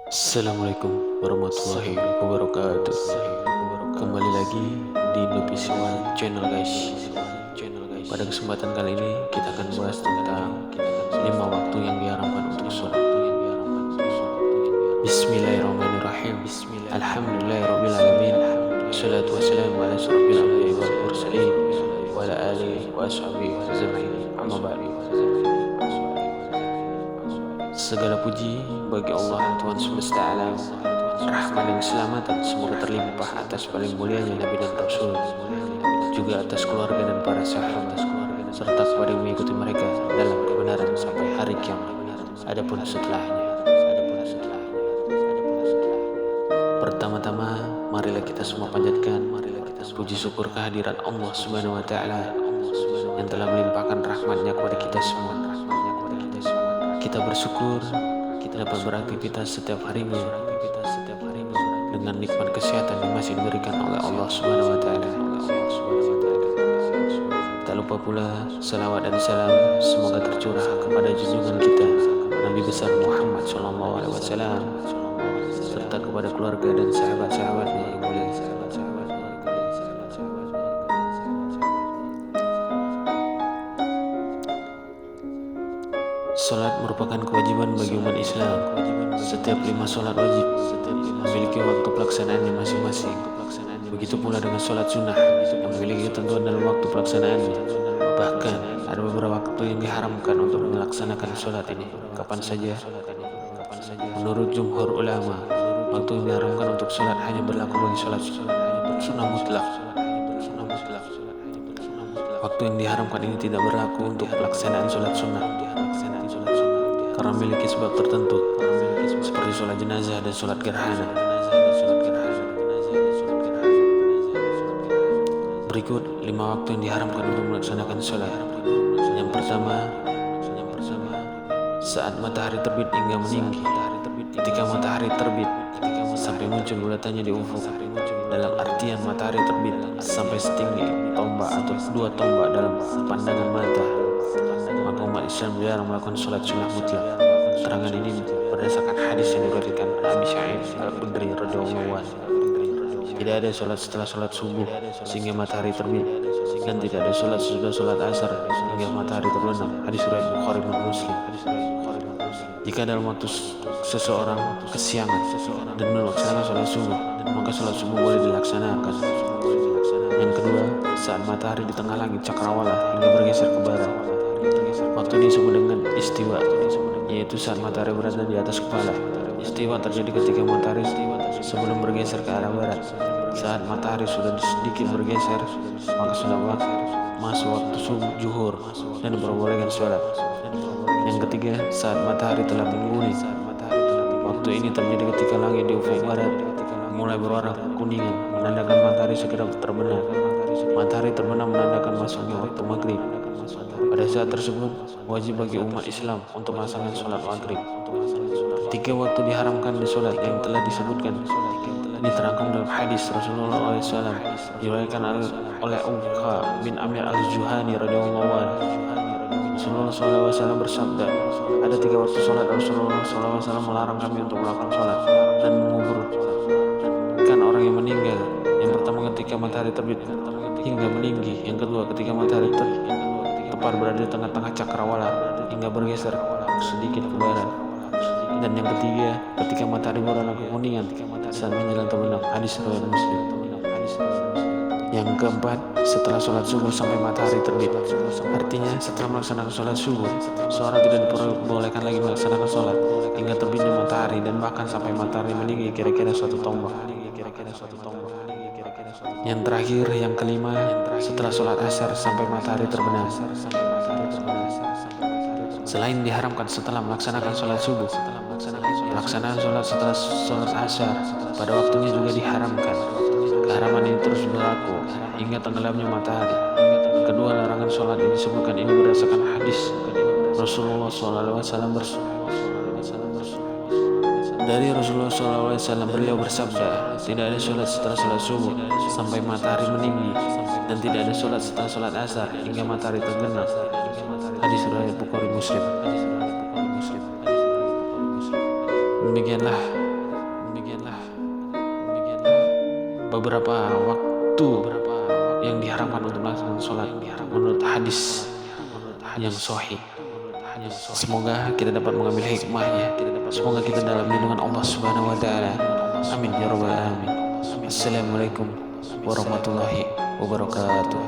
Assalamualaikum warahmatullahi wabarakatuh. Kembali lagi di Indovisual Channel guys. Pada kesempatan kali ini kita akan bahas tentang 5 waktu yang diharamkan untuk sholat. Bismillahirrahmanirrahim. Alhamdulillahirrahmanirrahim. Wassalatu wassalamu ala asyrafil anbiya'i wal mursalin wa ala alihi wa ashabihi ajma'in. Amma ba'du. Segala puji bagi Allah Tuhan semesta alam, rahmat dan keselamatan semoga terlimpah atas paling mulianya Nabi dan Rasul, juga atas keluarga dan para sahabat, serta kepada yang mengikuti mereka dalam kebenaran sampai hari kiamat. Adapun setelahnya. Pertama-tama, marilah kita semua panjatkan puji syukur kehadiran Allah Subhanahu wa Ta'ala yang telah melimpahkan rahmatnya kepada kita semua. Kita bersyukur kita dapat beraktivitas setiap harinya dengan nikmat kesehatan yang masih diberikan oleh Allah Subhanahu wa Ta'ala. Tak lupa pula salawat dan salam semoga tercurah kepada junjungan kita Nabi besar Muhammad SAW serta kepada keluarga dan sahabat-sahabatnya yang mulia. Salat merupakan kewajiban bagi umat Islam. Setiap 5 salat wajib memiliki waktu pelaksanaannya masing-masing. Begitu pula dengan salat sunnah yang memiliki ketentuan dalam waktu pelaksanaannya. Bahkan ada beberapa waktu yang diharamkan untuk melaksanakan salat ini kapan saja. Menurut jumhur ulama, waktu yang diharamkan untuk salat hanya berlaku bagi salat sunnah mutlak. Waktu yang diharamkan ini tidak berlaku untuk pelaksanaan salat sunnah karena memiliki sebab tertentu seperti sholat jenazah dan sholat gerhana. Berikut 5 waktu yang diharamkan untuk melaksanakan sholat. Yang pertama, saat matahari terbit hingga meninggi. Ketika matahari terbit sampai muncul bulatannya di ufuk, dalam artian matahari terbit sampai setinggi tombak atau 2 tombak dalam pandangan mata, maka umat Islam dilarang melakukan sholat sunnah mutlak. Keterangan ini berdasarkan hadis yang diriwayatkan Abi Sa'id Al-Khudri radhiyallahu anhu. Tidak ada sholat setelah sholat subuh sehingga matahari terbit, dan tidak ada sholat sesudah sholat asar hingga matahari terbenam. Hadis riwayat Bukhari dan Muslim. Jika dalam waktu seseorang kesiangan dan melaksanakan sholat subuh, maka sholat subuh boleh dilaksanakan. Yang kedua, saat matahari di tengah langit cakrawala hingga bergeser ke barat. Waktu ini disebut dengan istiwa, yaitu saat matahari berada di atas kepala. Istiwa terjadi ketika matahari sebelum bergeser ke arah barat. Saat matahari sudah sedikit bergeser, maka sudah masuk waktu subuh zuhur dan diperbolehkan sholat. Yang ketiga, saat matahari telah mengguni. Waktu ini terjadi ketika langit di ufuk barat mulai berwarna kuningan, menandakan matahari segera terbenam. Matahari terbenam menandakan masuknya waktu maghrib. Pada saat tersebut, wajib bagi umat Islam untuk melaksanakan sholat maghrib. 3 waktu diharamkan di sholat yang telah disebutkan ini terangkum dalam hadis Rasulullah SAW diriwayatkan oleh Uqqa bin Amir al-Juhani radhiyallahu anhu. Rasulullah SAW bersabda, ada 3 waktu sholat Rasulullah SAW melarang kami untuk melakukan sholat dan menguburkan orang yang meninggal. Yang pertama ketika matahari terbit hingga meninggi. Yang kedua ketika matahari tepat berada di tengah-tengah cakrawala hingga bergeser sedikit ke barat. Dan yang ketiga ketika matahari berwarna kekuningan saat menjelang terbenam. Hadis riwayat Muslim. Yang keempat, setelah sholat subuh sampai matahari terbit. Artinya setelah melaksanakan sholat subuh, seorang tidak diperbolehkan lagi melaksanakan sholat hingga terbitnya matahari, dan bahkan sampai matahari meninggi kira-kira 1 tombak. Yang terakhir, yang kelima, setelah sholat asar sampai matahari terbenam. Selain diharamkan setelah melaksanakan sholat subuh, pelaksanaan sholat setelah sholat asar pada waktunya juga diharamkan. Keharaman ini terus berlaku hingga tenggelamnya matahari. Kedua larangan sholat ini disebutkan ini berdasarkan hadis Rasulullah SAW. Dari Rasulullah SAW, beliau bersabda, tidak ada sholat setelah sholat subuh sampai matahari meninggi, dan tidak ada sholat setelah sholat asar hingga matahari terbenam. Hadis riwayat Bukhari Muslim. Demikianlah beberapa waktu yang diharamkan untuk melaksanakan sholat menurut hadis yang sahih. Semoga kita dapat mengambil hikmahnya. Semoga kita dalam lindungan Allah Subhanahu wa taala. Amin ya rabbal alamin. Assalamualaikum warahmatullahi wabarakatuh.